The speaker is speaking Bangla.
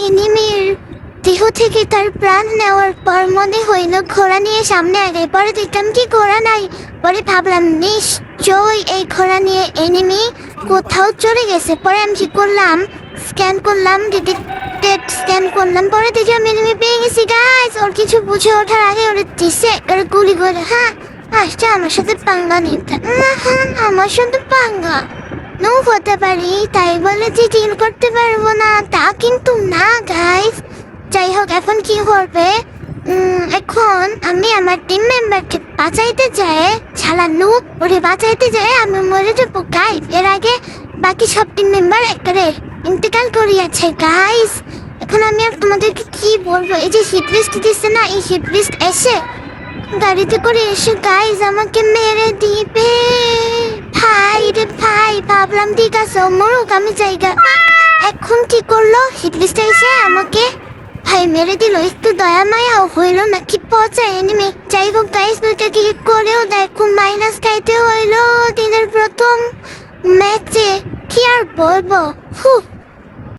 এনিমির দেহ থেকে তার প্রাণ নেওয়ার পর মনে হইল ঘোড়া নিয়ে সামনে আগে, পরে দেখলাম কি ঘোড়া নাই। পরে ভাবলাম নিশ্চয়ই এই ঘোড়া নিয়ে এনিমি কোথাও চলে গেছে। পরে আমি কি করলাম, স্ক্যান করলাম, ডিটেক্টেড স্ক্যান করলাম, পরে দেখি আমি এনিমি পেয়ে গেছি গাইস। ওর কিছু বুঝে ওঠার আগে ওরে দিছে আর গুলি করে। হ্যাঁ আসছে আমার সাথে পাঙ্গা নিতে, আমার সাথে পাঙ্গা নো হতে পারি তাই বলে যে ডিল করতে পারবো না তা কিন্তু না গাইস। যাই হোক এখন কি করবে, এখন আমি আমার টিম মেম্বারকে বাঁচাইতে যাই, শালা নুব ওরে বাঁচাইতে যাই আমি মরে যাবো গাইস। এর আগে বাকি সব টিম মেম্বার একেবারে ইন্তেকাল করিয়াছে গাইস। এখন আমি আর তোমাদেরকে কি বলবো, এই যে হিট লিস্ট দিচ্ছে না, এই হিট লিস্ট এসে গাড়িতে করে এসে গাইস আমাকে মেরে দিবে। ভাই রে ভাই, ভাবলাম ঠিক আছে মরুক আমি জায়গা। এখন কি করলো, হিট লিস্টে এসে আমাকে ভাই মেরে দিল। একটু দয়া মায়াও হইলো নাকি পচা এনিমি। যাই হোক গাইস দুইটা কি করেও দেখো মাইনাস খাইতে হইলো দিনের প্রথম ম্যাচে, কি আর বলবো।